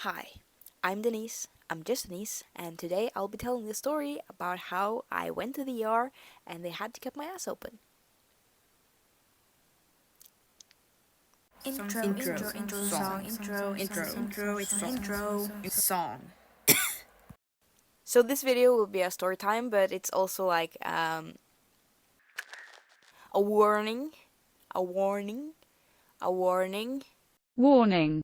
Hi, I'm Denise. I'm just Denise, and today I'll be telling the story about how I went to the ER and they had to cut my ass open. Song. So this video will be a story time, but it's also like a warning, a warning, a warning. Warning.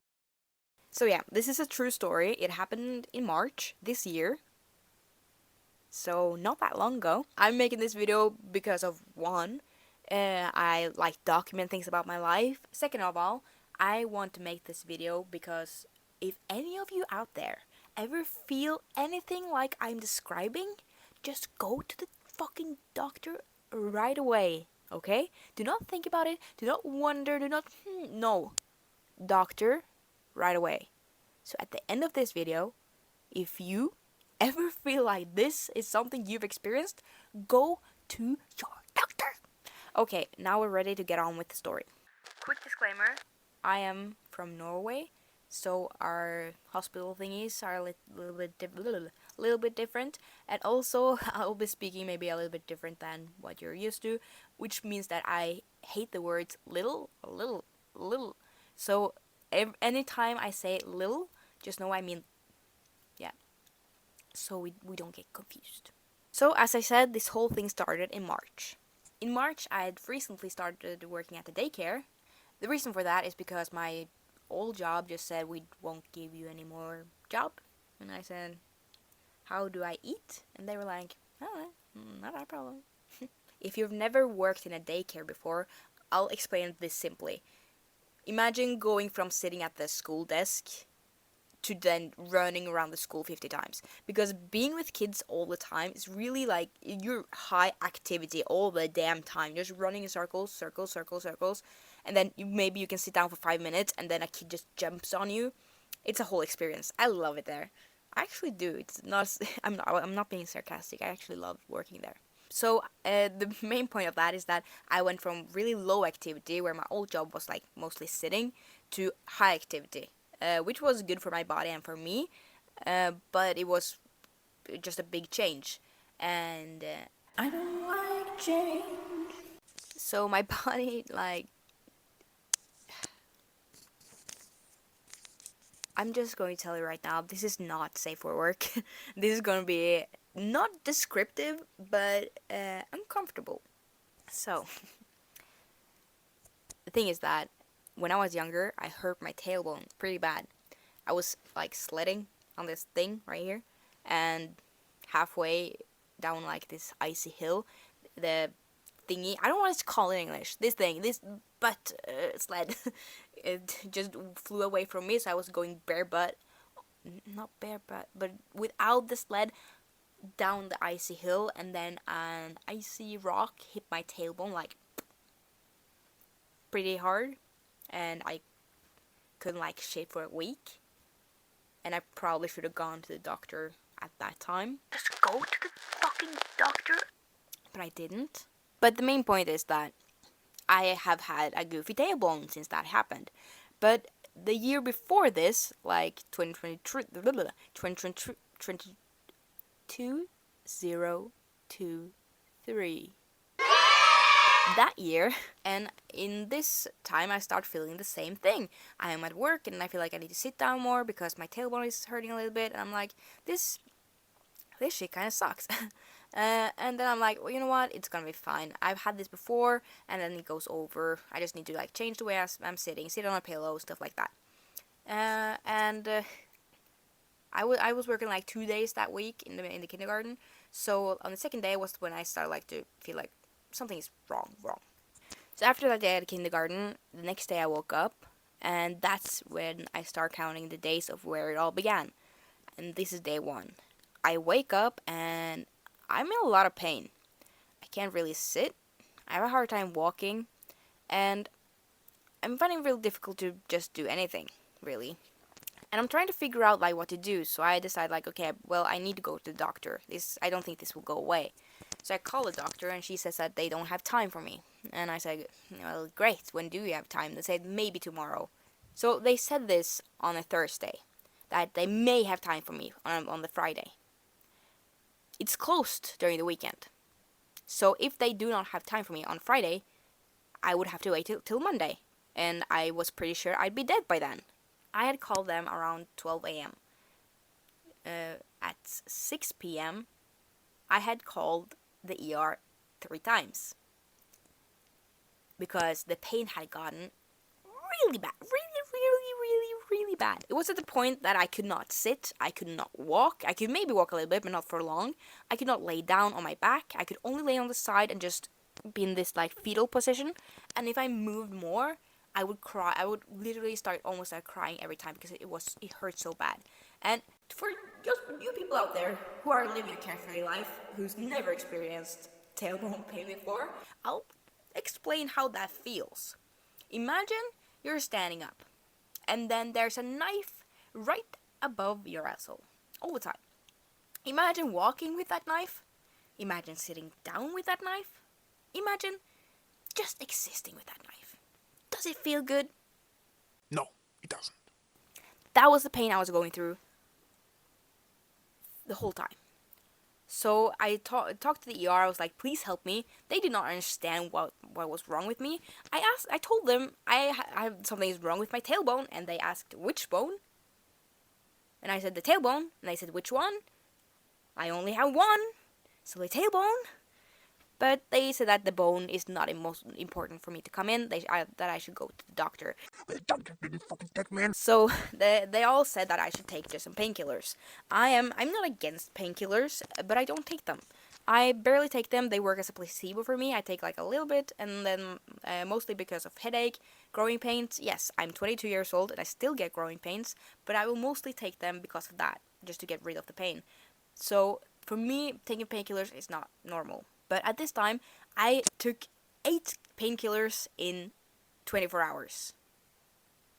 So yeah, this is a true story. It happened in March this year. So not that long ago. I'm making this video because of one, I like document things about my life. Second of all, I want to make this video because if any of you out there ever feel anything like I'm describing, just go to the fucking doctor right away, okay? Do not think about it, do not wonder, do not, no. Doctor, right away. So at the end of this video, if you ever feel like this is something you've experienced, go to your doctor. Okay, now we're ready to get on with the story. Quick disclaimer, I am from Norway, so our hospital thingies are a little bit different, and also I'll be speaking maybe a little bit different than what you're used to, which means that I hate the words little. So anytime I say little, just know I mean, yeah, so we don't get confused. So as I said, this whole thing started in March. In March, I had recently started working at the daycare. The reason for that is because my old job just said we won't give you any more job. And I said, how do I eat? And they were like, oh, not our problem. If you've never worked in a daycare before, I'll explain this simply. Imagine going from sitting at the school desk to then running around the school 50 times, because being with kids all the time is really like you're high activity all the damn time, just running in circles, and then maybe you can sit down for 5 minutes and then a kid just jumps on you. It's a whole experience. I love it there. I actually do. It's not I'm not being sarcastic. I actually love working there. So the main point of that is that I went from really low activity, where my old job was like mostly sitting, to high activity, which was good for my body and for me, but it was just a big change. And I don't like change. So my body, like, I'm just going to tell you right now, this is not safe for work. This is going to be not descriptive, but uncomfortable. So, the thing is that when I was younger, I hurt my tailbone pretty bad. I was like sledding on this thing right here, and halfway down like this icy hill, the thingy, I don't know what it's called in English, this butt sled, it just flew away from me, so I was going barebutt, not barebutt, but without the sled, down the icy hill, and then an icy rock hit my tailbone like pretty hard, and I couldn't like shave for a week, and I probably should have gone to the doctor at that time. Just go to the fucking doctor. But I didn't. But the main point is that I have had a goofy tailbone since that happened. But the year before this, like 2023, 2023, that year, and in this time I start feeling the same thing. I am at work and I feel like I need to sit down more because my tailbone is hurting a little bit, and I'm like, this shit kind of sucks. And then I'm like, well, you know what, it's gonna be fine. I've had this before, and then it goes over. I just need to like change the way I'm sitting, sit on a pillow, stuff like that. And I was working like 2 days that week in the kindergarten. So on the second day was when I started like to feel like something is wrong. So after that day at kindergarten, the next day I woke up, and that's when I start counting the days of where it all began. And this is day one. I wake up and I'm in a lot of pain. I can't really sit. I have a hard time walking, and I'm finding it really difficult to just do anything, really. And I'm trying to figure out like what to do. So I decide like, okay, well, I need to go to the doctor. I don't think this will go away. So I call the doctor, and she says that they don't have time for me. And I said, well, great. When do you have time? They said maybe tomorrow. So they said this on a Thursday. that they may have time for me on the Friday. It's closed during the weekend. So if they do not have time for me on Friday, I would have to wait till Monday. And I was pretty sure I'd be dead by then. I had called them around 12 a.m. At 6 p.m., I had called the ER 3 times. Because the pain had gotten really bad. Really bad. It was at the point that I could not sit, I could not walk. I could maybe walk a little bit, but not for long. I could not lay down on my back. I could only lay on the side and just be in this like fetal position. And if I moved more, I would cry. I would literally almost start crying every time because it hurt so bad. And for just you people out there who are living a carefree life, who's never experienced tailbone pain before, I'll explain how that feels. Imagine you're standing up, and then there's a knife right above your asshole all the time. Imagine walking with that knife. Imagine sitting down with that knife. Imagine just existing with that knife. Does it feel good? No, it doesn't. That was the pain I was going through the whole time. So I talked to the ER. I was like, please help me. They did not understand what was wrong with me. I told them I have something is wrong with my tailbone, and they asked which bone. And I said the tailbone, and they said which one. I only have one, so the tailbone. But they said that the bone is not most important for me to come in. That I should go to the doctor. The doctor didn't fucking take me in. So they all said that I should take just some painkillers. I'm not against painkillers, but I don't take them. I barely take them. They work as a placebo for me. I take like a little bit, and then mostly because of headache, growing pains. Yes, I'm 22 years old and I still get growing pains, but I will mostly take them because of that, just to get rid of the pain. So for me, taking painkillers is not normal. But at this time, I took 8 painkillers in 24 hours.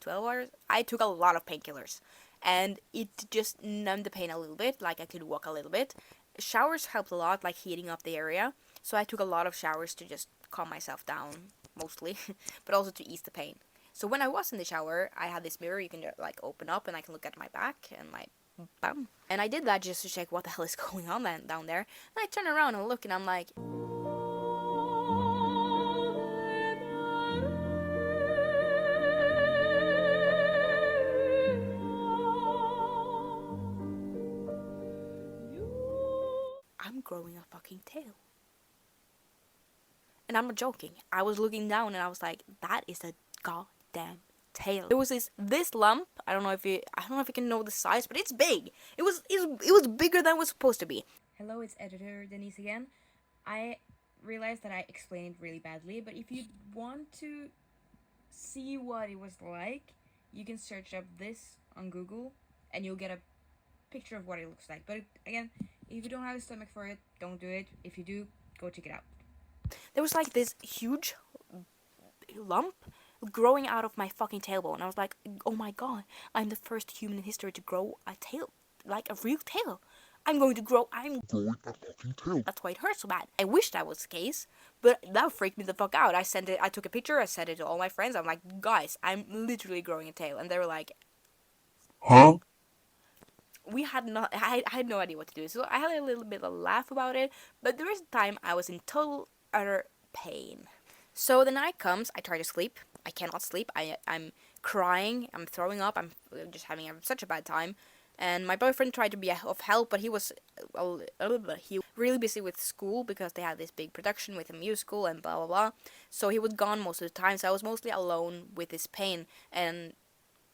12 hours? I took a lot of painkillers. And it just numbed the pain a little bit, like I could walk a little bit. Showers helped a lot, like heating up the area. So I took a lot of showers to just calm myself down, mostly. But also to ease the pain. So when I was in the shower, I had this mirror you can just, like open up and I can look at my back and my bum. And I did that just to check what the hell is going on down there. And I turn around and look and I'm like, I'm growing a fucking tail. And I'm not joking. I was looking down and I was like, that is a goddamn tail. There was this lump. I don't know if you can know the size, but it's big. It was bigger than it was supposed to be. Hello, it's editor Denise again. I realized that I explained it really badly, but if you want to see what it was like, you can search up this on Google and you'll get a picture of what it looks like. But again, if you don't have a stomach for it, don't do it. If you do, go check it out. There was like this huge lump growing out of my fucking tailbone. I was like, oh my god, I'm the first human in history to grow a tail, like a real tail. I'm growing a fucking tail. That's why it hurts so bad. I wish that was the case, but that freaked me the fuck out. I took a picture, I sent it to all my friends. I'm like, guys, I'm literally growing a tail. And they were like, huh? I had no idea what to do. So I had a little bit of a laugh about it, but the rest of the time I was in total, utter pain. So the night comes, I try to sleep. I cannot sleep. I'm crying, I'm throwing up, I'm just having such a bad time. And my boyfriend tried to be of help, but he was really busy with school because they had this big production with a musical and blah blah blah. So he was gone most of the time, so I was mostly alone with this pain, and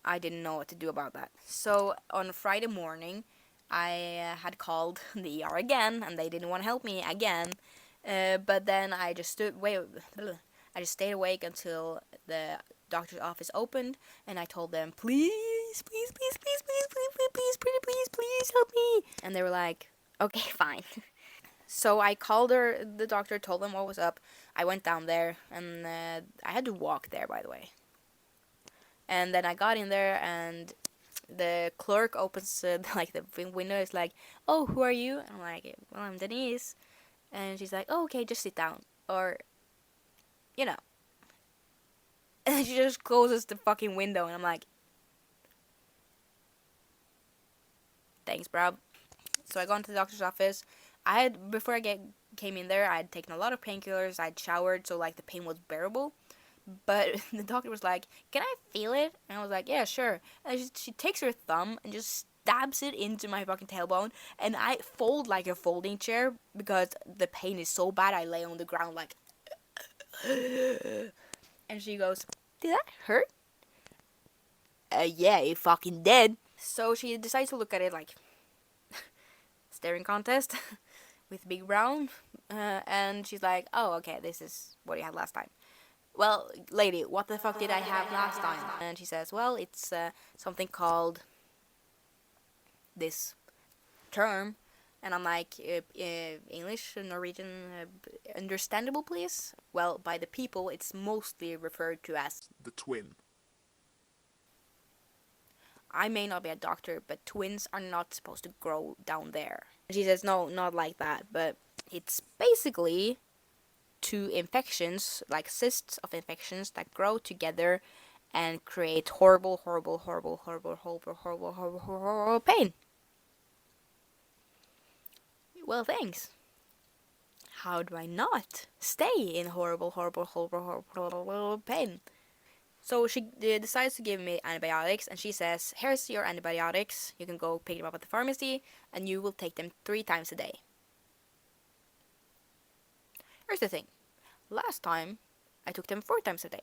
I didn't know what to do about that. So on Friday morning, I had called the ER again, and they didn't want to help me again. But then I just stayed awake until the doctor's office opened, and I told them, please help me. And they were like, okay, fine. So I called the doctor, told them what was up. I went down there, and I had to walk there, by the way. And then I got in there, and the clerk opens like the window. Is like, oh, who are you? And I'm like, well, I'm Denise. And she's like, oh, okay, just sit down, or, you know. And she just closes the fucking window, and I'm like, thanks, bro. So I go into the doctor's office. Before came in there, I had taken a lot of painkillers. I'd showered, so like the pain was bearable. But the doctor was like, "Can I feel it?" And I was like, "Yeah, sure." And she takes her thumb and just stabs it into my fucking tailbone, and I fold like a folding chair because the pain is so bad. I lay on the ground like, and she goes, "Did that hurt?" Yeah, it fucking did. So she decides to look at it like staring contest with Big Brown, and she's like, "Oh, okay, this is what you had last time." Well, lady, what the fuck did I have last time? And she says, well, it's something called this term. And I'm like, English, Norwegian, understandable, please? Well, by the people, it's mostly referred to as The twin. I may not be a doctor, but twins are not supposed to grow down there. And she says, no, not like that, but it's basically two infections, like cysts of infections that grow together and create horrible, horrible, horrible, horrible, horrible, horrible, horrible, horrible pain. Well, thanks. How do I not stay in horrible, horrible, horrible, horrible, horrible pain? So she decides to give me antibiotics, and she says, here's your antibiotics. You can go pick them up at the pharmacy, and you will take them 3 times a day. Here's the thing. Last time, I took them 4 times a day.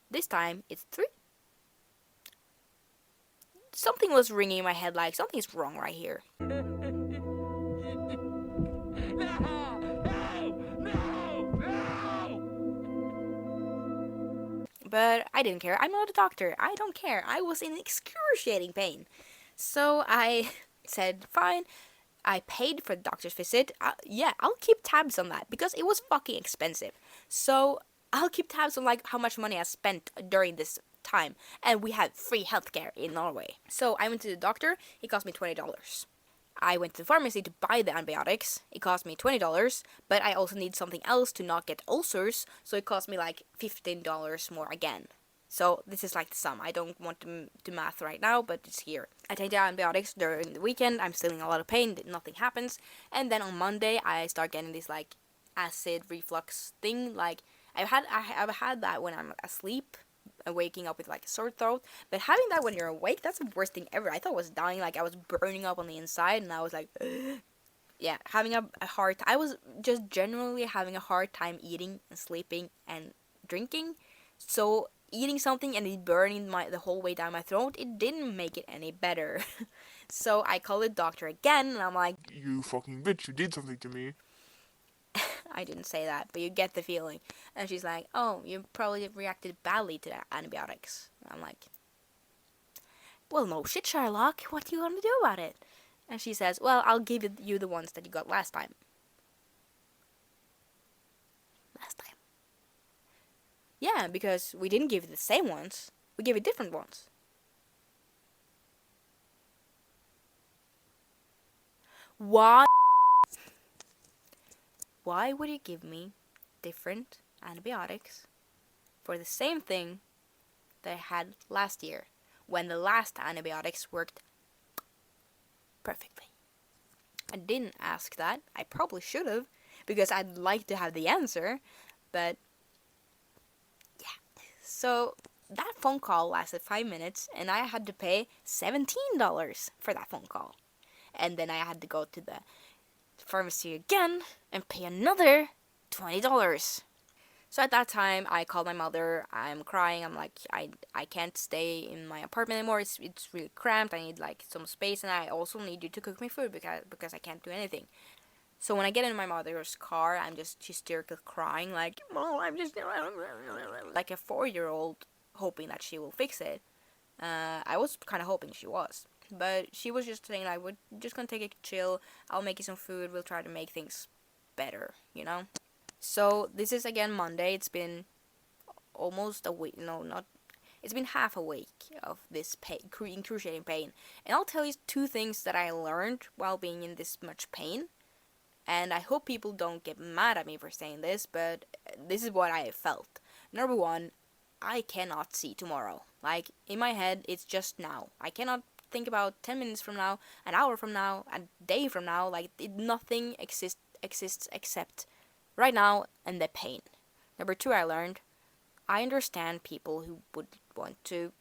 This time, it's 3. Something was ringing in my head like, something's wrong right here. But I didn't care. I'm not a doctor. I don't care. I was in excruciating pain. So I said, fine. I paid for the doctor's visit. Yeah, I'll keep tabs on that because it was fucking expensive. So I'll keep tabs on like how much money I spent during this time. And we had free healthcare in Norway. So I went to the doctor. It cost me $20. I went to the pharmacy to buy the antibiotics. It cost me $20, but I also need something else to not get ulcers, so it cost me like $15 more again. So this is like the sum. I don't want to math right now, but it's here. I take the antibiotics during the weekend. I'm still in a lot of pain. Nothing happens. And then on Monday, I start getting this like acid reflux thing. Like I've had that when I'm asleep, waking up with like a sore throat. But having that when you're awake, that's the worst thing ever. I thought I was dying. Like I was burning up on the inside, and I was like, yeah, having a hard. I was just generally having a hard time eating and sleeping and drinking. So eating something and it burning the whole way down my throat, it didn't make it any better. So I called the doctor again, and I'm like, You fucking bitch, you did something to me. I didn't say that, but you get the feeling. And she's like, oh, you probably reacted badly to the antibiotics. And I'm like, well, no shit, Sherlock. What are you gonna do about it? And she says, well, I'll give you the ones that you got last time. Last time? Yeah, because we didn't give you the same ones. We gave you different ones. Why? Why would you give me different antibiotics for the same thing that I had last year when the last antibiotics worked perfectly? I didn't ask that. I probably should have because I'd like to have the answer, but yeah. So that phone call lasted 5 minutes and I had to pay $17 for that phone call. And then I had to go to the pharmacy again and pay another $20. So at that time, I called my mother. I'm crying. I'm like, I can't stay in my apartment anymore. It's really cramped. I need like some space, and I also need you to cook me food because I can't do anything. So when I get in my mother's car, I'm just hysterically crying like, Mom, I'm just like a 4-year-old hoping that she will fix it. I was kind of hoping she was. But she was just saying, like, we're just gonna take it chill. I'll make you some food. We'll try to make things better, you know? So this is again Monday. It's been almost a week. No, not. It's been half a week of this pain, excruciating pain. And I'll tell you 2 things that I learned while being in this much pain. And I hope people don't get mad at me for saying this, but this is what I felt. Number 1, I cannot see tomorrow. Like, in my head, it's just now. I cannot think about 10 minutes from now, an hour from now, a day from now. Like, nothing exists except right now and the pain. Number two, I learned I understand people who would want to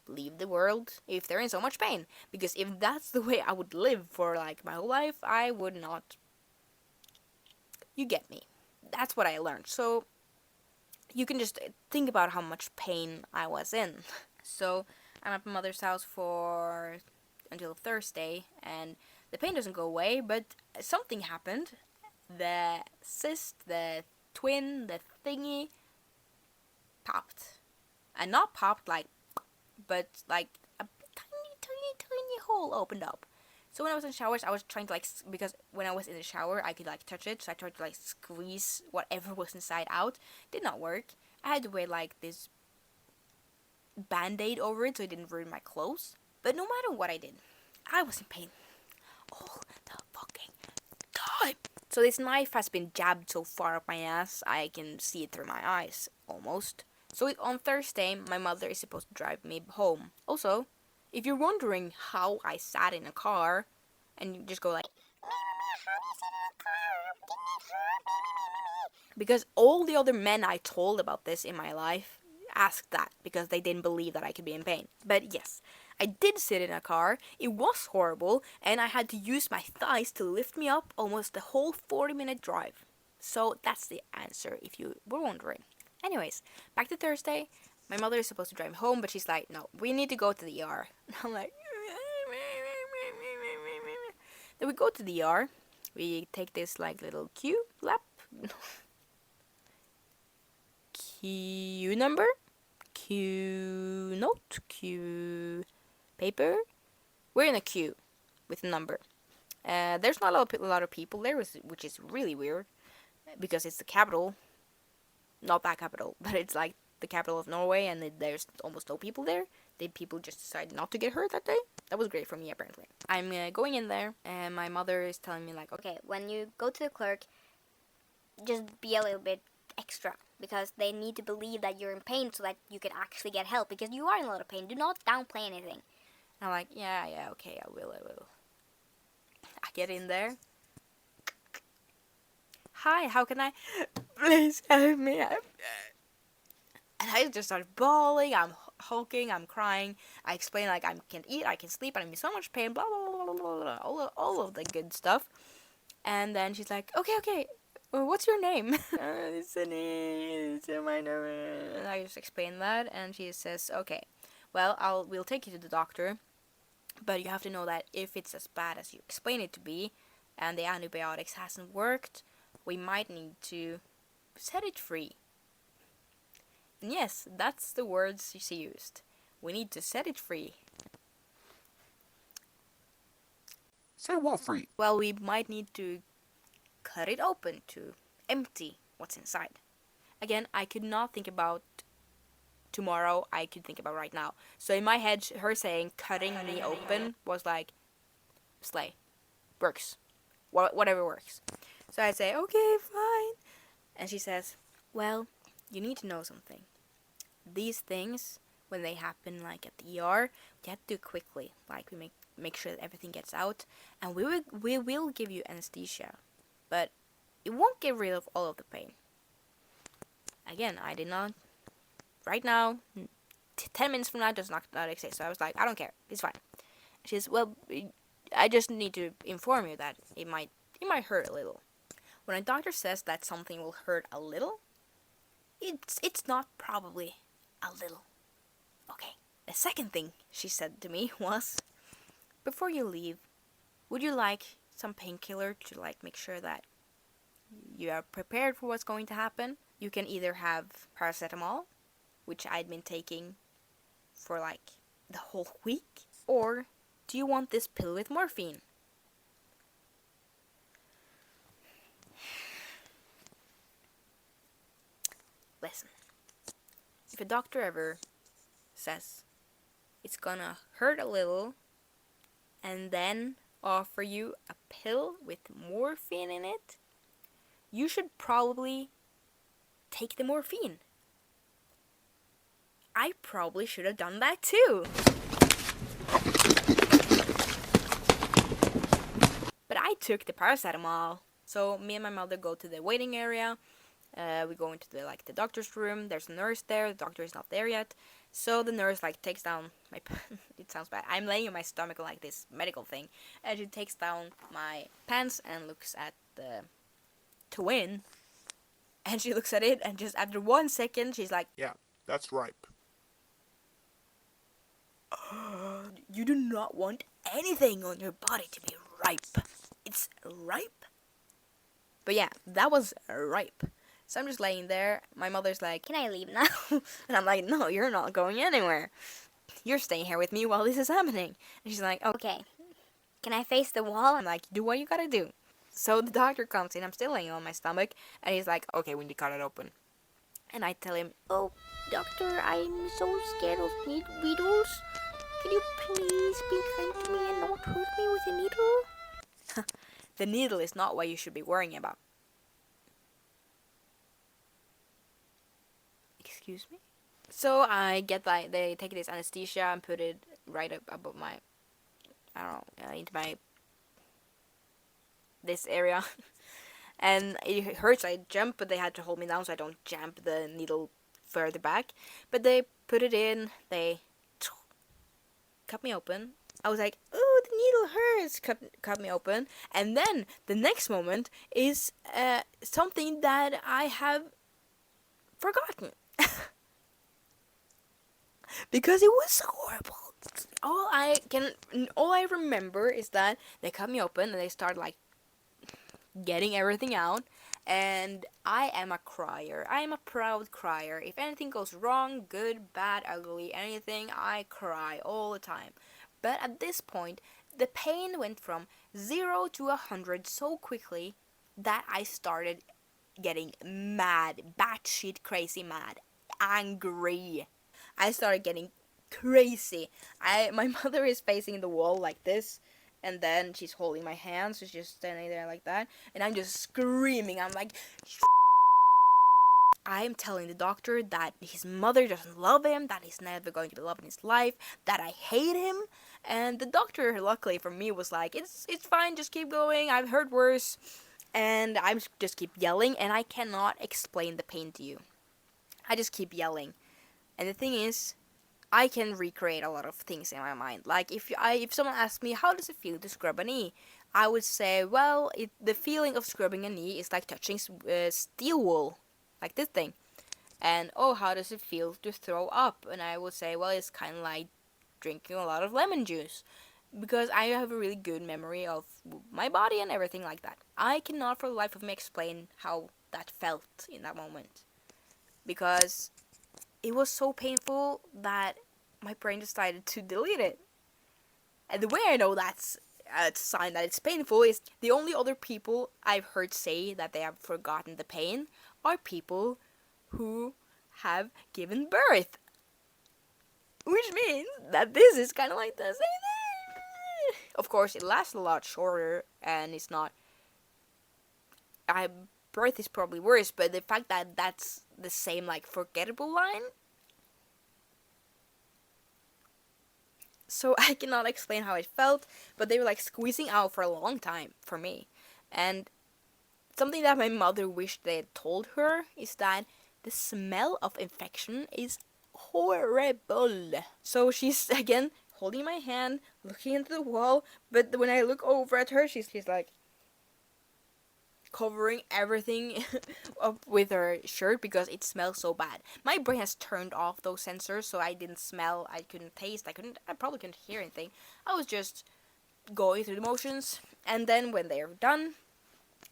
leave the world if they're in so much pain. Because if that's the way I would live for like my whole life, I would not. You get me. That's what I learned. So you can just think about how much pain I was in. So I'm at my mother's house for until Thursday, and the pain doesn't go away, but something happened. The cyst, the twin, the thingy popped. And not popped like, but like a tiny hole opened up. So when I was in showers, I was trying to like, because when I was in the shower, I could like touch it. So I tried to like squeeze whatever was inside out. Did not work. I had to wear like this band-aid over it so it didn't ruin my clothes. But no matter what I did, I was in pain all the fucking time. So this knife has been jabbed so far up my ass, I can see it through my eyes, almost. So on Thursday, my mother is supposed to drive me home. Also, if you're wondering how I sat in a car, and you just go like, because all the other men I told about this in my life asked that because they didn't believe that I could be in pain. But yes, I did sit in a car. It was horrible, and I had to use my thighs to lift me up almost the whole 40-minute drive. So that's the answer if you were wondering. Anyways, back to Thursday. My mother is supposed to drive me home, but she's like, no, we need to go to the ER. I'm like, then we go to the ER. We take this like little Q lap. Q number, Q note, Q paper. We're in a queue with a number. There's not a lot of people there, which is really weird because it's the capital. Not that capital, but it's like the capital of Norway, and there's almost no people there. People just decided not to get hurt that day. That was great for me, apparently. I'm going in there, and my mother is telling me like, Okay, when you go to the clerk, just be a little bit extra, because they need to believe that you're in pain so that you can actually get help, because you are in a lot of pain. Do not downplay anything. I'm like, yeah, okay, I will. I get in there. Hi, how can I? Please help me. And I just started bawling. I'm hulking. I'm crying. I explain like I can't eat, I can sleep, I'm in so much pain. Blah blah blah blah blah. All of the good stuff. And then she's like, okay. What's your name? It's my name. And I just explain that, and she says, okay, well, we'll take you to the doctor, but you have to know that if it's as bad as you explain it to be, and the antibiotics hasn't worked, we might need to set it free. And yes, that's the words she used. We need to set it free. Say what free? Well, we might need to cut it open to empty what's inside. Again, I could not think about tomorrow, I could think about right now. So in my head, her saying cutting me open was like, slay. Works. Whatever works. So I say, okay, fine. And she says, well, you need to know something. These things, when they happen like at the ER, we have to do it quickly. Like we make sure that everything gets out, and we will give you anesthesia, but it won't get rid of all of the pain. Again, I did not. Right now, 10 minutes from now does not exist. So I was like, I don't care. It's fine. She says, well, I just need to inform you that it might hurt a little. When a doctor says that something will hurt a little, it's not probably a little. Okay. The second thing she said to me was, before you leave, would you like some painkiller to like make sure that you are prepared for what's going to happen? You can either have paracetamol, which I'd been taking for like the whole week, or do you want this pill with morphine? Listen, if a doctor ever says it's gonna hurt a little and then offer you a pill with morphine in it, you should probably take the morphine. I probably should have done that too. took the paracetamol. So me and my mother go to the waiting area. We go into the doctor's room. There's a nurse there. The doctor is not there yet. So the nurse takes down my. It sounds bad. I'm laying on my stomach like this medical thing, and she takes down my pants and looks at the twin. And she looks at it, and just after 1 second, she's like, Yeah, that's ripe. "You do not want anything on your body to be ripe. It's ripe." But yeah, that was ripe. So I'm just laying there. My mother's like, Can I leave now? and I'm like, "No, you're not going anywhere. You're staying here with me while this is happening." And she's like, "Oh." Okay. Can I face the wall? I'm like, "Do what you gotta do." So the doctor comes in. I'm still laying on my stomach, and he's like, "Okay, we need to cut it open." And I tell him, Oh, doctor, I'm so scared of needles. Can you please be kind to me and not hurt me with a needle? "The needle is not what you should be worrying about." Excuse me? So I get they take this anesthesia and put it right up above my, I don't know, into my, this area. And it hurts. I jump, but they had to hold me down so I don't jump the needle further back. But they put it in, they cut me open. I was like, "Oh, the needle hurts." Cut me open. And then the next moment is something that I have forgotten. Because it was so horrible. All I remember is that they cut me open and they start getting everything out, and I am a crier. I am a proud crier. If anything goes wrong, good, bad, ugly, anything, I cry all the time. But at this point, the pain went from 0 to 100 so quickly that I started getting mad, batshit crazy mad, angry. I started getting crazy. My mother is facing the wall like this, and then she's holding my hand, so she's just standing there like that, and I'm just screaming. I'm like, I'm telling the doctor that his mother doesn't love him, that he's never going to be loved in his life, that I hate him, and the doctor, luckily for me, was like, it's fine, just keep going, I've heard worse, and I just keep yelling, and I cannot explain the pain to you. I just keep yelling. And the thing is, I can recreate a lot of things in my mind. Like if someone asks me how does it feel to scrub a knee, I would say, well, the feeling of scrubbing a knee is like touching steel wool, like this thing. And oh, how does it feel to throw up? And I would say, well, it's kind of like drinking a lot of lemon juice, because I have a really good memory of my body and everything like that. I cannot for the life of me explain how that felt in that moment, because it was so painful that my brain decided to delete it. And the way I know that's a sign that it's painful is the only other people I've heard say that they have forgotten the pain are people who have given birth. Which means that this is kind of like the same thing. Of course, it lasts a lot shorter, and it's not... birth is probably worse, but the fact that that's the same forgettable line, so I cannot explain how it felt, but they were squeezing out for a long time for me. And something that my mother wished they had told her is that the smell of infection is horrible. So she's again holding my hand, looking into the wall, but when I look over at her, she's like covering everything up with her shirt because it smells so bad. My brain has turned off those sensors, so I didn't smell, I couldn't taste, I probably couldn't hear anything. I was just going through the motions, and then when they're done,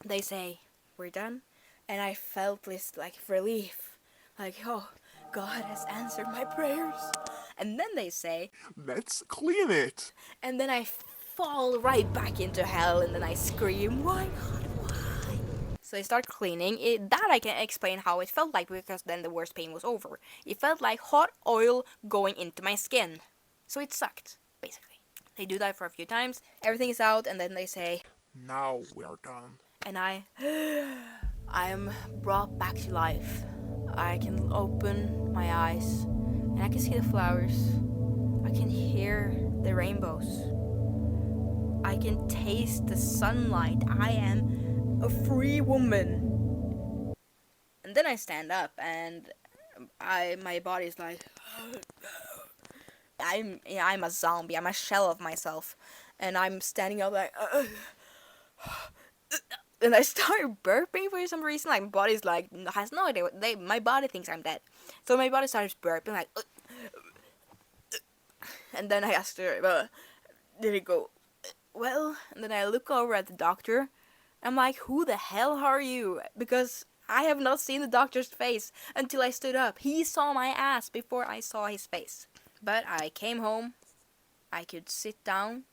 they say, "We're done," and I felt this relief, oh, God has answered my prayers. And then they say, "Let's clean it." and then I fall right back into hell, and then I scream, "Why not? So they start cleaning it. That I can explain how it felt like, because then the worst pain was over. It felt like hot oil going into my skin. So it sucked, basically. They do that for a few times. Everything is out, and then they say, "Now we're done." and I am brought back to life. I can open my eyes, and I can see the flowers. I can hear the rainbows. I I can taste the sunlight. I am a free woman. And then I stand up and my body's like I'm a zombie. I'm a shell of myself, and I'm standing up like, and I start burping for some reason. Like my body's like has no idea. My body thinks I'm dead, so my body starts burping like, and then I asked her, did it go well? And then I look over at the doctor. I'm like, who the hell are you? Because I have not seen the doctor's face until I stood up. He saw my ass before I saw his face. But I came home. I could sit down.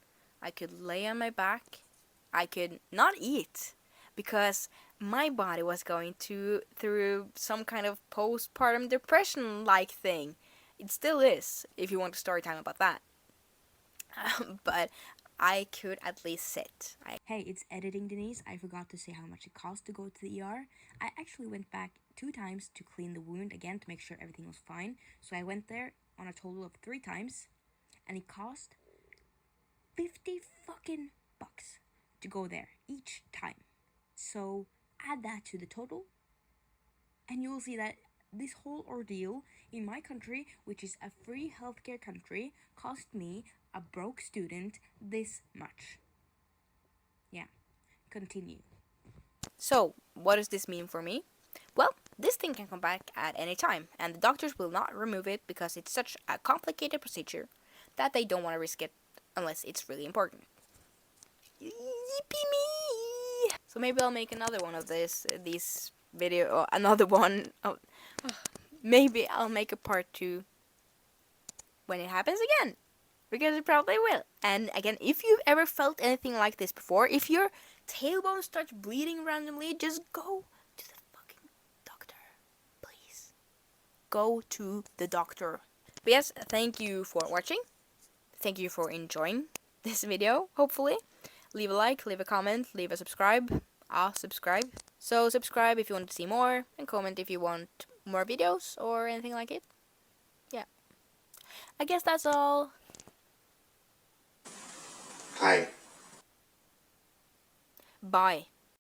I could lay on my back. I could not eat because my body was going through some kind of postpartum depression like thing. It still is, if you want a story time about that. But I could at least sit. Hey, it's editing, Denise. I forgot to say how much it cost to go to the ER. I actually went back 2 times to clean the wound again to make sure everything was fine. So I went there on a total of 3 times, and it cost 50 fucking bucks to go there each time. So add that to the total, and you will see that this whole ordeal in my country, which is a free healthcare country, cost me, a broke student, this much. Yeah, continue. So, what does this mean for me? Well, this thing can come back at any time, and the doctors will not remove it because it's such a complicated procedure that they don't want to risk it unless it's really important. Yippee me! So maybe I'll make another one of these video, or another one. Maybe I'll make a part 2 when it happens again, because it probably will. And again, if you've ever felt anything like this before, if your tailbone starts bleeding randomly, just go to the fucking doctor, please. Go to the doctor. But yes, thank you for watching. Thank you for enjoying this video, hopefully. Leave a like, leave a comment, leave a subscribe. Subscribe. So subscribe if you want to see more, and comment if you want more videos or anything like it. Yeah. I guess that's all. Hi. Bye.